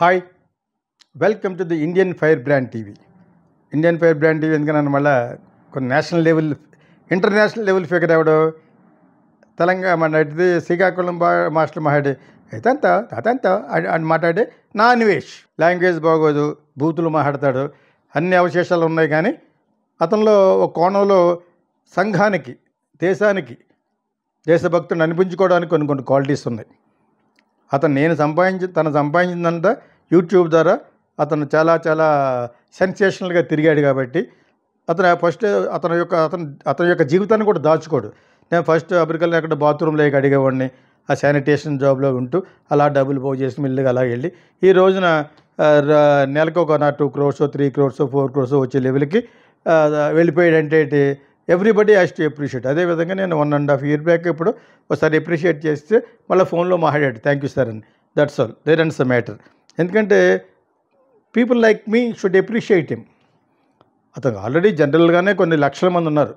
Hi welcome to the Indian fire brand TV. Indian fire brand TV ఎందుకన్నా మళ్ళీ కొన్ని national level international level figure ఎవడు తెలంగాణ మాట్లాడితే Srikakulam master మాట్లాడి అతంత అని మాట్లాడి నా అన్వేష్ లాంగ్వేజ్ బాగోదు, బూతులు మాట్లాడతాడు, అన్ని అవశేషాలు ఉన్నాయి. కానీ అతనిలో ఒక కోణంలో సంఘానికి, దేశానికి, దేశభక్తుని అనిపించుకోవడానికి కొన్ని కొన్ని క్వాలిటీస్ ఉన్నాయి. అతను తను సంపాదించిందంతా యూట్యూబ్ ద్వారా అతను చాలా చాలా సెన్సేషనల్గా తిరిగాడు. కాబట్టి అతను ఫస్ట్ అతని యొక్క జీవితాన్ని కూడా దాచుకోడు. నేను ఫస్ట్ అమెరికాలో ఎక్కడ బాత్రూంలో అడిగేవాడిని, ఆ శానిటేషన్ జాబ్లో ఉంటూ అలా డబ్బులు పోగు చేసి మిల్లుగా అలా వెళ్ళి ఈ రోజున నెలకు ఒక 2 crores 3 crores 4 crores వచ్చే లెవెల్కి వెళ్ళిపోయాడంటే ఎవ్రీబడి హ్యాస్ టు అప్రిషియేట్. అదేవిధంగా నేను 1.5 years బ్యాక్ ఇప్పుడు ఒకసారి అప్రిషియేట్ చేస్తే మళ్ళీ ఫోన్లో మాట్లాడాడు, థ్యాంక్ యూ సార్ అని. That's all, there ends the matter. ఎందుకంటే people like me should appreciate him. అతను ఆల్రెడీ జనరల్గానే కొన్ని లక్షల మంది ఉన్నారు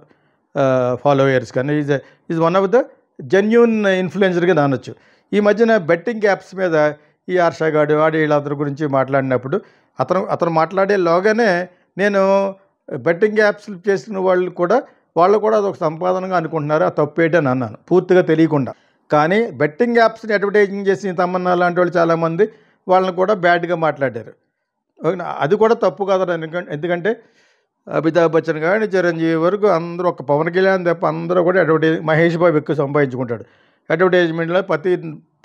ఫాలోయర్స్, కానీ is one of the genuine ఇన్ఫ్లుయెన్సర్గా అనొచ్చు. ఈ మధ్యన బెట్టింగ్ యాప్స్ మీద ఈ హర్షగాడు వీళ్ళందరి గురించి మాట్లాడినప్పుడు అతను మాట్లాడేలోగానే నేను బెట్టింగ్ యాప్స్ చేసిన వాళ్ళు కూడా అదొక సంపాదనగా అనుకుంటున్నారు, ఆ తప్పేటని అన్నాను పూర్తిగా తెలియకుండా. కానీ బెట్టింగ్ యాప్స్ని అడ్వర్టైజింగ్ చేసిన తమన్నా లాంటి వాళ్ళు చాలామంది వాళ్ళని కూడా బ్యాడ్గా మాట్లాడారు. అది కూడా తప్పు కాదు. ఎందుకంటే అమితాబ్ బచ్చన్ కానీ చిరంజీవి వరకు అందరూ, ఒక పవన్ కళ్యాణ్ తప్ప అందరూ కూడా మహేష్ బాబు ఎక్కువ సంపాదించుకుంటాడు. అడ్వర్టైజ్మెంట్లో ప్రతి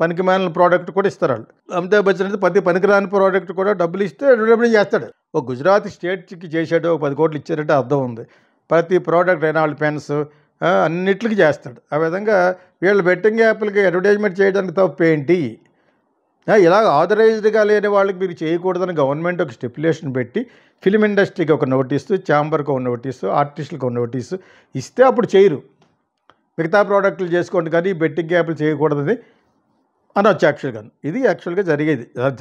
పనికి మాలిన ప్రోడక్ట్ కూడా ఇస్తారు వాళ్ళు. అమితాబ్ బచ్చన్ అయితే ప్రతి పనికిరాని ప్రోడక్ట్ కూడా డబ్బులు ఇస్తే అడ్వర్టైజ్మెంట్ చేస్తాడు. ఒక గుజరాత్ స్టేట్కి చేశాడు, ఒక 10 కోట్లు ఇచ్చారంటే అర్థం ఉంది. ప్రతి ప్రోడక్ట్ రెనాల్డ్ పెన్స్ అన్నిటికీ చేస్తాడు. ఆ విధంగా వీళ్ళు బెట్టింగ్ యాప్లకి అడ్వర్టైజ్మెంట్ చేయడానికి తప్పేంటి? ఇలా ఆథరైజ్డ్గా లేని వాళ్ళకి మీరు చేయకూడదని గవర్నమెంట్ ఒక స్టిపులేషన్ పెట్టి ఫిలిం ఇండస్ట్రీకి ఒక నోటీసు, ఛాంబర్కి ఒక నోటీసు, ఆర్టిస్టులకు ఒక నోటీసు ఇస్తే అప్పుడు చేయరు. మిగతా ప్రోడక్ట్లు చేసుకోండి కానీ బెట్టింగ్ యాప్లు చేయకూడదని అనొచ్చు. ఇది యాక్చువల్గా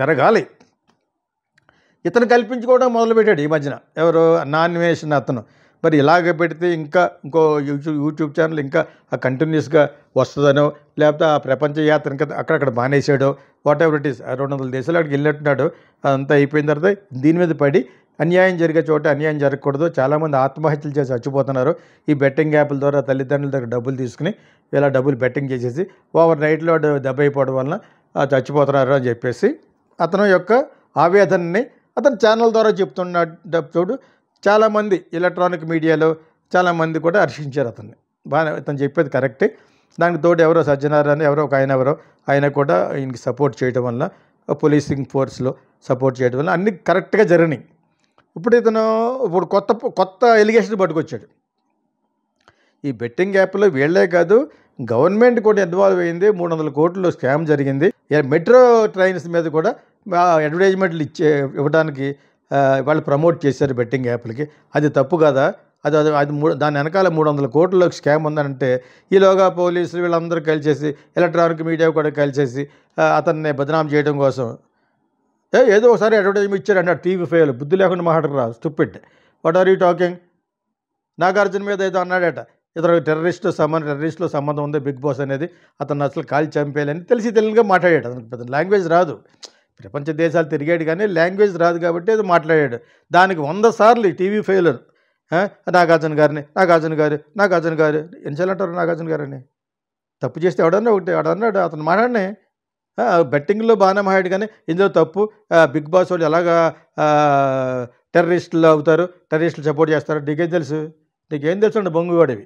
జరగాలి. ఇతను కల్పించుకోవడం మొదలుపెట్టాడు ఈ మధ్యన. ఎవరు? నాన్వేషన్ అతను. మరి ఇలాగ పెడితే ఇంకో యూట్యూబ్ ఛానల్ ఇంకా కంటిన్యూస్గా వస్తుందనో, లేకపోతే ఆ ప్రపంచ యాత్ర ఇంకా అక్కడక్కడ మానేసాడో, వాట్ ఎవర్ ఇట్ ఈస్, 200 దేశాలు అక్కడికి వెళ్ళినట్టున్నాడు. అదంతా అయిపోయిన తర్వాత దీని మీద పడి అన్యాయం జరిగే చోట అన్యాయం జరగకూడదు, చాలామంది ఆత్మహత్యలు చేసి చచ్చిపోతున్నారు. ఈ బెట్టింగ్ యాప్ల ద్వారా తల్లిదండ్రుల దగ్గర డబ్బులు తీసుకుని ఇలా డబ్బులు బెట్టింగ్ చేసేసి ఓవర్ నైట్లో దెబ్బ అయిపోవడం వలన చచ్చిపోతున్నారు అని చెప్పేసి అతను యొక్క ఆవేదనని అతను ఛానల్ ద్వారా చెప్తున్నప్పుడు చాలామంది ఎలక్ట్రానిక్ మీడియాలో చాలామంది కూడా హర్షించారు అతన్ని. బాగా అతను చెప్పేది కరెక్టే. దానికి తోడు ఎవరో సజ్జనారాయణ ఒక ఆయన కూడా ఈయనకి సపోర్ట్ చేయడం వల్ల, పోలీసింగ్ ఫోర్స్లో సపోర్ట్ చేయడం వల్ల అన్నీ కరెక్ట్గా జరిగినాయి. ఇప్పుడు కొత్త ఎలిగేషన్ పట్టుకొచ్చాడు. ఈ బెట్టింగ్ యాప్లో వీళ్ళే కాదు, గవర్నమెంట్ కూడా ఇన్వాల్వ్ అయింది. 300 కోట్లు స్కామ్ జరిగింది. మెట్రో ట్రైన్స్ మీద కూడా అడ్వర్టైజ్మెంట్లు ఇవ్వడానికి వాళ్ళు ప్రమోట్ చేశారు బెట్టింగ్ యాప్లకి. అది తప్పు కదా? అది దాని వెనకాల 300 కోట్ల స్కామ్ ఉందనంటే ఈలోగా పోలీసులు వీళ్ళందరూ కలిసేసి, ఎలక్ట్రానిక్ మీడియా కూడా కలిసేసి అతన్ని బదనాం చేయడం కోసం ఏదో ఒకసారి అడ్వర్టైజ్మెంట్ ఇచ్చారంట. TV5 బుద్ధి లేకుండా మాట్లాడరా, stupid, what are you talking? Nagarjuna మీద ఏదో అన్నాడట, ఇతను టెర్రరిస్టులో సంబంధం ఉంది బిగ్ బాస్ అనేది, అతను అసలు కాల్ చంపేయాలని తెలియగా మాట్లాడాడు. అతనికి పెద్ద లాంగ్వేజ్ రాదు, ప్రపంచ దేశాలు తిరిగాడు కానీ లాంగ్వేజ్ రాదు కాబట్టి అది మాట్లాడాడు. దానికి 100 సార్లు TV5లో నాగార్జున గారు ఎన్నిసార్లు అంటారు నాగార్జున గారని? తప్పు చేస్తే ఎవడన్నాడు అతను మాట్లాడినే. బెట్టింగ్లో బాగానే మాట్లాడు కానీ ఇందులో తప్పు. బిగ్ బాస్ వాళ్ళు ఎలాగా టెర్రరిస్టులు అవుతారు, టెర్రరిస్టులు సపోర్ట్ చేస్తారు, నీకేం తెలుసు అండి బొంగువాడివి.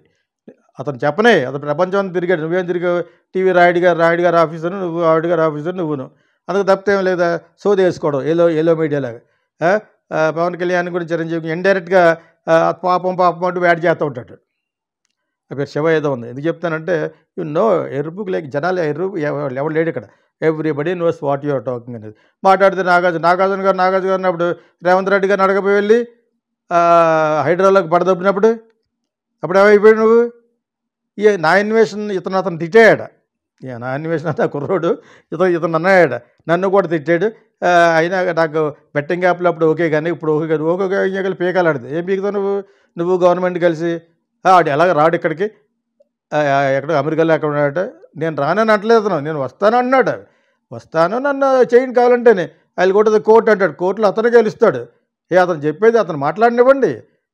అతను చెప్పనే, అతను ప్రపంచం అంతా తిరిగాడు. నువ్వేం తిరిగావు? టీవీ రాయుడు గారు ఆఫీసర్ నువ్వు, ఆవిడ గారు ఆఫీసర్ నువ్వును. అందుకు తప్పేం లేదా? సోది వేసుకోవడం ఏలో మీడియాలాగా. పవన్ కళ్యాణ్ గురించి చిరంజీవి ఇండైరెక్ట్గా పాపం అంటూ యాడ్ చేస్తూ ఉంటాడు. ఆ పేరు శివ ఏదో ఉంది. ఎందుకు చెప్తానంటే ఎరుపుకి లేక జనాలు ఎవరు లేడు ఇక్కడ. Everybody knows what your talking అనేది మాట్లాడితే నాగార్జున గారు అన్నప్పుడు రేవంత్ రెడ్డి గారిని అడగపోయి వెళ్ళి హైదరాబాద్లోకి పడదొప్పినప్పుడు అప్పుడు ఏమైపోయాడు నువ్వు? నా ఇన్వేషన్ అతను తిట్టాడు. నా ఇన్వేషన్ అంతా కుర్రోడు ఇతను అన్నాడు, నన్ను కూడా తిట్టాడు. అయినా నాకు బెట్టింగ్ యాప్లో అప్పుడు ఓకే కానీ ఇప్పుడు ఓకే కాదు. ఓకే పీకాలాడితే ఏం పీకుతావు నువ్వు గవర్నమెంట్ కలిసి? ఆడు ఎలాగ రాడు ఇక్కడికి, ఎక్కడ అమెరికాలో ఎక్కడ ఉన్నాడట. నేను రానని అంటలేదు, నేను వస్తాను అన్నాడు. వస్తాను, నన్ను చేయండి కావాలంటేనే ఆయన కూడా కోర్టు అంటాడు. కోర్టులో అతను గెలుస్తాడు. అతను చెప్పేది అతను మాట్లాడినివ్వండి.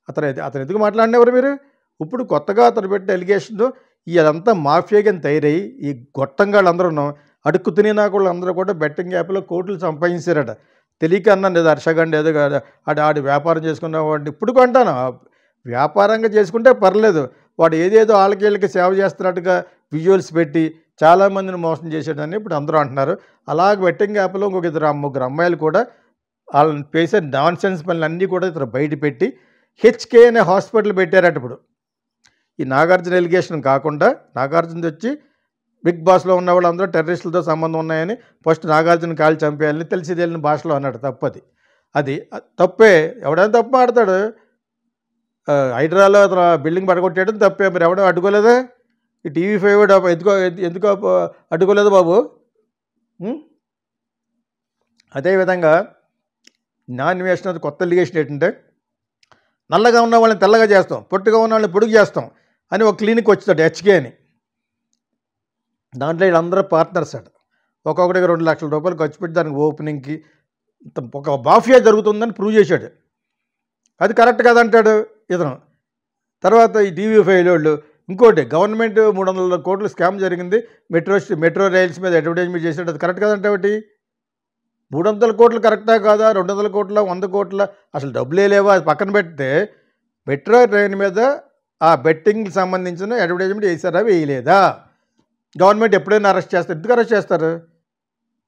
అతను ఎందుకు మాట్లాడినవారు మీరు? ఇప్పుడు కొత్తగా అతను పెట్టిన ఎలిగేషన్ ఇదంతా మాఫియా కింద తయారయ్యి ఈ గొట్టంగాళ్ళందరూ అడుక్కు తినే వాళ్ళందరూ కూడా బెట్టింగ్ యాప్లో కోట్లు సంపాదించారట. తెలియక అన్నాను ఏదో హర్షగండి ఏదో ఆడి వ్యాపారం చేసుకున్నవాడిని ఇప్పుడు కొంటాను. వ్యాపారంగా చేసుకుంటే పర్లేదు. వాడు ఏదేదో వాళ్ళకి సేవ చేస్తున్నట్టుగా విజువల్స్ పెట్టి చాలామందిని మోసం చేసాడని ఇప్పుడు అందరూ అంటున్నారు. అలాగే బెట్టింగ్ యాప్లో ఇంకొక ముగ్గురు అమ్మాయిలు కూడా వాళ్ళని చేసే నాన్ సెన్స్ పనులు అన్నీ కూడా ఇతను బయట పెట్టి హెచ్కే అనే హాస్పిటల్ పెట్టారట. ఇప్పుడు ఈ నాగార్జున ఎలిగేషన్ కాకుండా నాగార్జున వచ్చి బిగ్ బాస్లో ఉన్న వాళ్ళందరూ టెర్రరిస్టులతో సంబంధం ఉన్నాయని ఫస్ట్ నాగార్జున కాళ్ళు చంపేయాలని తెలిసి తెలియని భాషలో అన్నాడు. తప్పది. అది తప్పే. ఎవడైనా తప్పు మాడతాడు. హైడ్రాలో అతను బిల్డింగ్ పడగొట్టేయడం తప్పే. మరి ఎవడో అడ్డుకోలేదా? ఈ TV5 ఎందుకో అడ్డుకోలేదు బాబు. అదేవిధంగా నాన్ ఇన్వెస్టర్ కొత్త ఎలిగేషన్ ఏంటంటే నల్లగా ఉన్న వాళ్ళని తెల్లగా చేస్తాం, పొట్టుగా ఉన్న వాళ్ళని పొడుగు చేస్తాం అని ఒక క్లినిక్ వచ్చాడు హెచ్కే అని. దాంట్లో వీళ్ళందరూ పార్ట్నర్స్ అట. ఒక్కొక్కటికి 2 లక్షల రూపాయలు ఖర్చు పెట్టి దానికి ఓపెనింగ్కి ఒక మాఫియా జరుగుతుందని ప్రూవ్ చేశాడు. అది కరెక్ట్ కాదంటాడు ఇతను. తర్వాత ఈ TV5 వాళ్ళు ఇంకోటి గవర్నమెంట్ 300 కోట్లు స్కామ్ జరిగింది, మెట్రో రైల్స్ మీద అడ్వర్టైజ్మెంట్ చేసాడు. అది కరెక్ట్ కాదంటే ఒకటి 300 కోట్లు కరెక్టా కాదా? 200 కోట్ల 100 కోట్ల అసలు డబ్బులే లేవా? అది పక్కన పెడితే మెట్రో ట్రైన్ మీద ఆ బెట్టింగ్కి సంబంధించిన అడ్వర్టైజ్మెంట్ వేసారా వేయలేదా? గవర్నమెంట్ ఎప్పుడైనా అరెస్ట్ చేస్తారు. ఎందుకు అరెస్ట్ చేస్తారు?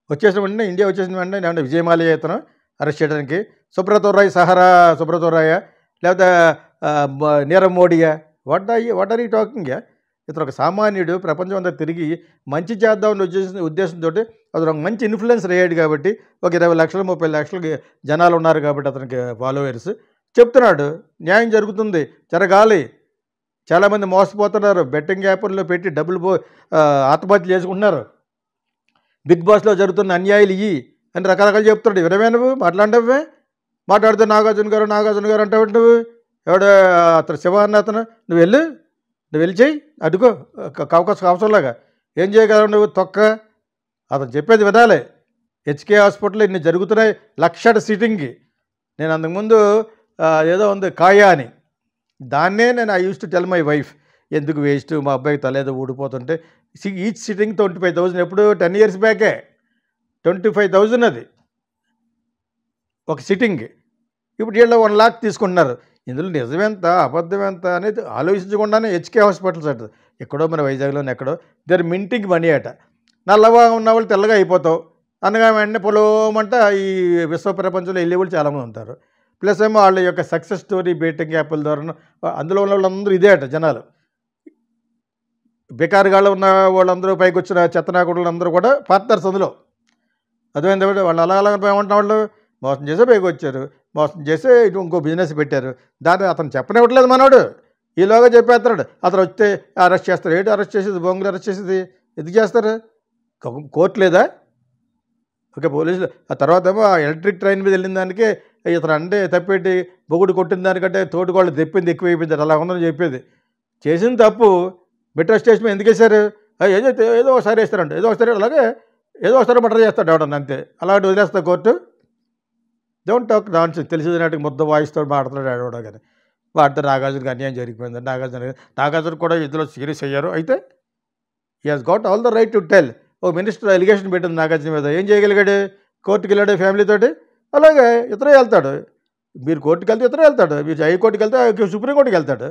వచ్చేసిన వెంటనే ఇండియా వచ్చేసిన వెంటనే ఏమన్నా విజయమాల్యా ఇతను అరెస్ట్ చేయడానికి, సుబ్రతో రాయ లేకపోతే నీరవ్ మోడీయా? What are you talking? ఇతను ఒక సామాన్యుడు ప్రపంచం అంతా తిరిగి మంచి చేద్దామని ఉద్దేశంతో అతను ఒక మంచి ఇన్ఫ్లుయెన్సర్ అయ్యాడు కాబట్టి ఒక 20 లక్షలు 30 లక్షలు జనాలు ఉన్నారు కాబట్టి అతనికి ఫాలోవర్స్ చెప్తున్నాడు. న్యాయం జరుగుతుంది, జరగాలి. చాలామంది మోసపోతున్నారు. బెట్టింగ్ యాప్ల్లో పెట్టి డబ్బులు ఆత్మహత్య చేసుకుంటున్నారు. బిగ్ బాస్లో జరుగుతున్న అన్యాయాలు ఇవి అని రకరకాలు చెప్తున్నాడు. వినవే నువ్వు మాట్లాడవే? మాట్లాడితే నాగార్జున గారు అంటావు నువ్వు. ఎవడో అతను శివ అన్న అతను నువ్వు వెళ్ళి చెయ్యి, అడుకో అవసరంలాగా ఏం చేయగలవు నువ్వు? తొక్క. అతను చెప్పేది వినాలి. హెచ్కే హాస్పిటల్లో ఇన్ని జరుగుతున్నాయి, 1,00,000 సీటింగ్కి. నేను అంతకుముందు ఏదో ఉంది కాయా అని, దాన్నే నేను I use to tell my wife ఎందుకు వేస్ట్, మా అబ్బాయికి తలేదో ఊడిపోతుంటే ఈచ్ సిట్టింగ్ 25,000. ఎప్పుడు 10 years బ్యాకే 25,000 అది ఒక సిట్టింగ్. ఇప్పుడు వీళ్ళు 1 lakh తీసుకుంటున్నారు. ఇందులో నిజమెంత అబద్ధం ఎంత అనేది ఆలోచించకుండానే హెచ్కే హాస్పిటల్స్ అంటారు. ఎక్కడో మన వైజాగ్లోనే ఎక్కడో దేర్ మింటింగ్ మనీ అట. నల్లగా ఉన్న వాళ్ళు తెల్లగా అయిపోతావు అనగా వెంటనే పొలమంట ఈ విశ్వ ప్రపంచంలో వెళ్ళే వాళ్ళు చాలామంది ఉంటారు. ప్లస్ ఏమో వాళ్ళ యొక్క సక్సెస్ స్టోరీ బెట్టింగ్ యాప్ల ద్వారా అందులో ఉన్న వాళ్ళందరూ ఇదే అట జనాలు. బేకారుగాళ్ళు ఉన్న వాళ్ళందరూ పైకి వచ్చిన చెత్తనాకుడులు అందరూ కూడా పార్ట్నర్స్ అందులో. అదేంటే వాళ్ళు అలా ఏమంటున్న వాళ్ళు మోసం చేసే పైకి వచ్చారు, మోసం చేసే ఇటు ఇంకో బిజినెస్ పెట్టారు. దాన్ని అతను చెప్పనివ్వట్లేదు మనోడు, ఈలోగా చెప్పేస్తున్నాడు. అతను వస్తే అరెస్ట్ చేస్తారు. ఏంటి అరెస్ట్ చేసేది? బొంగులు అరెస్ట్ చేసేది ఎందుకు చేస్తారు? కోర్టు లేదా? ఓకే పోలీసులు. ఆ తర్వాత ఏమో ఆ ఎలక్ట్రిక్ ట్రైన్ మీద వెళ్ళిన దానికే ఇతను అంటే తప్పెట్టి బొగుడు కొట్టిన దానికంటే తోటికోళ్ళు తెప్పింది ఎక్కువ అయిపోయింది. అలా ఉందని చెప్పేది. చేసింది తప్పు. మెట్రో స్టేషన్ మీద ఎందుకు వేశారు? ఏదో ఒకసారి వేస్తారంట, ఏదో ఒకసారి అలాగే ఏదో ఒకసారి మర్డర్ చేస్తాడు ఎవడన్నా, అంతే. అలాంటి వదిలేస్తా కోర్టు. Don't talk nonsense. తెలిసింది నాటికి ముద్ద వాయిస్తో మాట్లాడుతున్నాడు ఆడవడం కానీ. వాడితే నాగార్జునకి అన్యాయం జరిగిపోయింది. నాగార్జున కూడా ఇందులో సీరియస్ అయ్యారు. అయితే he has got all the right to tell. ఓ మినిస్టర్ ఎలిగేషన్ పెట్టింది నాగార్జున మీద, ఏం చేయగలిగాడు? కోర్టుకి వెళ్ళాడు ఫ్యామిలీతోటి. అలాగే ఇతరే వెళ్తాడు. మీరు కోర్టుకి వెళ్తే ఇతరే వెళ్తాడు, మీరు హైకోర్టుకి వెళ్తే సుప్రీంకోర్టుకి వెళ్తాడు.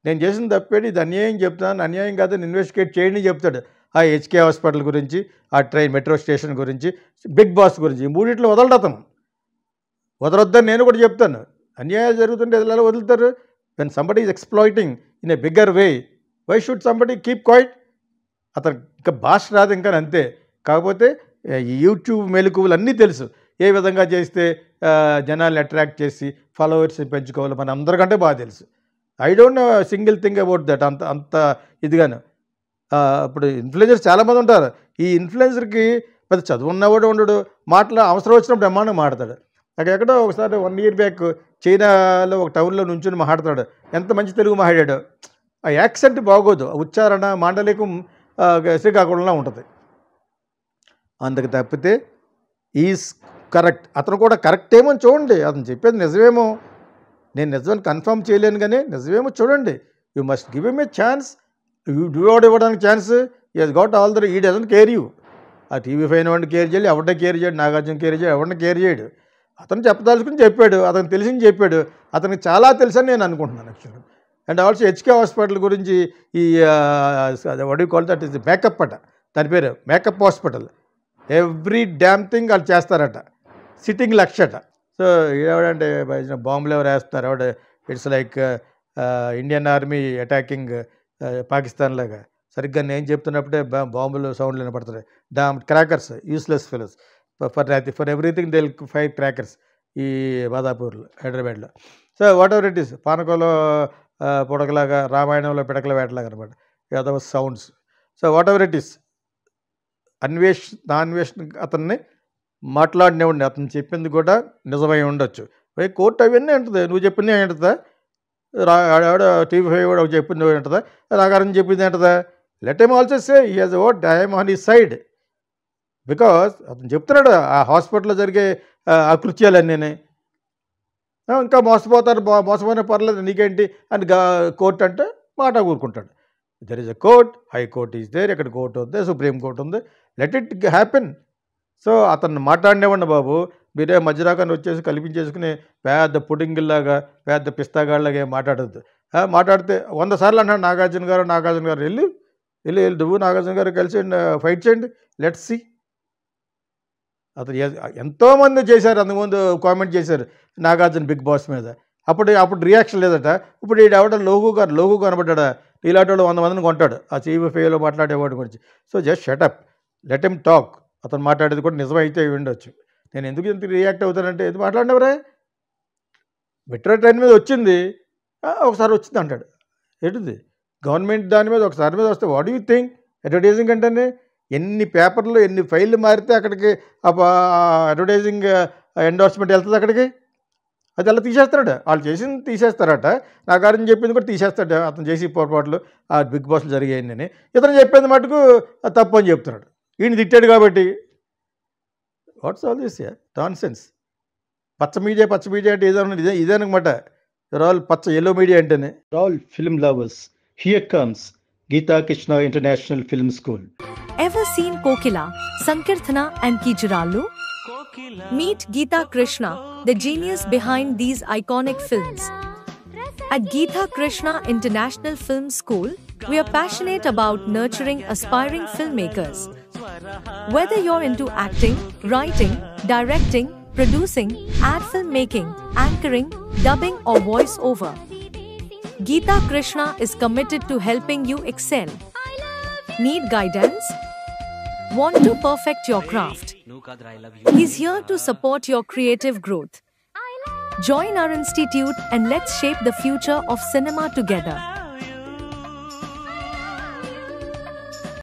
నేను చేసిన తప్పేటి ఇది అన్యాయం చెప్తాను, అన్యాయం కాదని ఇన్వెస్టిగేట్ చేయండి చెప్తాడు. ఆ హెచ్కే హాస్పిటల్ గురించి, ఆ మెట్రో స్టేషన్ గురించి, బిగ్ బాస్ గురించి, ఈ మూడిట్లో వదలడు అతను. వదలొద్దని నేను కూడా చెప్తాను. అన్యాయాలు జరుగుతుంటే ఎలా వదులుతారు? When somebody is exploiting in a bigger way, why should somebody keep quiet? అతను ఇంకా భాష రాదు ఇంకా, అంతే. కాకపోతే యూట్యూబ్ మెలకువలు అన్నీ తెలుసు. ఏ విధంగా చేస్తే జనాల్ని అట్రాక్ట్ చేసి ఫాలోవర్స్ పెంచుకోవాలి మన అందరికంటే బాగా తెలుసు. I don't know single thing about that. అంత ఇదిగాను. ఇప్పుడు ఇన్ఫ్లుయెన్సర్స్ చాలామంది ఉంటారు. ఈ ఇన్ఫ్లుయెన్సర్కి పెద్ద చదువు ఉన్నవాడు ఉండడు, మాటలు అవసరం వచ్చినప్పుడు బ్రహ్మాండంగా మాట్లాడతాడు. ఎక్కడో ఒకసారి 1 year బ్యాక్ చైనాలో ఒక టౌన్లో నుంచుని మాట్లాడతాడు. ఎంత మంచి తెలుగు మాట్లాడాడు. ఆ యాక్సెంట్ బాగోదు, ఉచ్చారణ మాండలికం శ్రీకాకుళంలో ఉంటుంది. అందుకు తప్పితే ఈజ్ కరెక్ట్. అతను కూడా కరెక్ట్ ఏమో చూడండి, అతను చెప్పేది నిజమేమో. నేను నిజమని కన్ఫర్మ్ చేయలేను కానీ నిజమేమో చూడండి. You must give M A chance. You do ఇవ్వడానికి ఛాన్స్. ఈ హెస్ గాట్ ఆల్ ద ఈ డజంట్ కేర్ యూ. ఆ టీవీ ఫైన్ వాడిని కేర్ చేయాలి, ఎవరిని కేర్ చేయడు, నాగార్జున కేర్ చేయడు, ఎవరిని కేర్ చేయడు. అతను చెప్పదలుచుకుని చెప్పాడు, అతనికి తెలిసింది చెప్పాడు. అతనికి చాలా తెలుసని నేను అనుకుంటున్నాను యాక్చువల్గా. అండ్ ఆల్సో హెచ్కే హాస్పిటల్ గురించి ఈ what you call that is makeup అట, దాని పేరు makeup hospital. Every dam thing వాళ్ళు చేస్తారట. సిట్టింగ్ లక్షట. సో ఎవడంటే బాంబులు ఎవరు వేస్తున్నారు, ఎవడ it's like Indian army attacking Pakistan లాగా. సరిగ్గా నేను చెప్తున్నప్పుడే బాంబులు సౌండ్లు వినపడుతున్నాయి. Damn crackers, useless fellows. For everything they will fire crackers ఈ బాదాపూర్లో, హైదరాబాద్లో. So whatever it is, పానకంలో పుడకలాగా, రామాయణంలో పిడకల వేటలాగా అనమాట ఏదో sounds. So whatever it is, అన్వేషణ అతన్ని మాట్లాడినవ్వండి. అతను చెప్పింది కూడా నిజమై ఉండొచ్చు. కోర్టు అవన్నీ అంటుంది, నువ్వు చెప్పింది ఏంటదా, టీవీ ఫైవ్ కూడా చెప్పింది ఏంటదా, రాగారం చెప్పింది ఏంటదా. Let em also say he has what I'm on his side. Because అతను చెప్తున్నాడు ఆ హాస్పిటల్లో జరిగే అకృత్యాలన్నీ. ఇంకా మోసపోతారు, మోసపోయినా పర్లేదు నీకేంటి అని కోర్టు అంటే మాట కూరుకుంటాడు. There is a court, high court is there, ఇక్కడ కోర్టు ఉంది, సుప్రీం కోర్టు ఉంది, లెట్ ఇట్ హ్యాపెన్. సో అతను మాట్లాడినేవ్వండి బాబు. మీరే మధ్యరాకాన్ని వచ్చేసి కల్పించేసుకుని పెద్ద పుడింగిల్లాగా, పెద్ద పిస్తాగాళ్ళలాగా ఏం మాట్లాడద్దు. మాట్లాడితే 100 సార్లు అన్నాడు నాగార్జున గారు వెళ్ళి నువ్వు నాగార్జున గారు కలిసి ఫైట్ చేయండి, లెట్స్ సీ. అతను ఎంతోమంది చేశారు, అంతకుముందు కామెంట్ చేశారు నాగార్జున బిగ్ బాస్ మీద. అప్పుడు రియాక్షన్ లేదట. ఇప్పుడు ఈ ఎవడ లోగు కనబడ్డా, ఇలాంటి వాళ్ళు 100 మందిని కొంటాడు ఆ టీవీ ఫైవ్లో మాట్లాడేవాడి గురించి. So just shut up, let him talk. అతను మాట్లాడేది కూడా నిజమైతే ఉండొచ్చు. నేను ఎందుకు ఇంత రియాక్ట్ అవుతానంటే, ఎందుకు మాట్లాడినవరే, మెట్రో ట్రైన్ మీద వచ్చింది, ఒకసారి వచ్చింది అంటాడు. ఏంటిది గవర్నమెంట్ దాని మీద ఒకసారి మీద వస్తే వాట్ యూ థింక్? అడ్వర్టైజింగ్ అంటేనే ఎన్ని పేపర్లు, ఎన్ని ఫైళ్ళు మారితే అక్కడికి అడ్వర్టైజింగ్ ఎండోర్స్మెంట్ వెళ్తుంది అక్కడికి. అది అలా తీసేస్తారట, వాళ్ళు చేసింది తీసేస్తారట. నాగార్జున చెప్పింది కూడా తీసేస్తాడు. అతను చేసి పొరపాట్లు ఆ బిగ్ బాస్లో జరిగాయని ఇతను చెప్పేది మటుకు తప్పు అని చెప్తున్నాడు. ఈయన తిట్టాడు కాబట్టి. What's all this nonsense. పచ్చ మీడియా అంటే ఇదేనమాట. ఆల్ పచ్చ ఎల్లో మీడియా అంటేనే. All film lovers, here comes Geetha Krishna International Film School. Ever seen Kokila, Sankirthana and Kijuralu? Meet Geetha Krishna, the genius behind these iconic films. At Geetha Krishna International Film School, we are passionate about nurturing aspiring filmmakers. Whether you're into acting, writing, directing, producing, ad filmmaking, anchoring, dubbing or voice over, Geetha Krishna is committed to helping you excel. Need guidance? Want to perfect your craft? He's here to support your creative growth. Join our institute and let's shape the future of cinema together.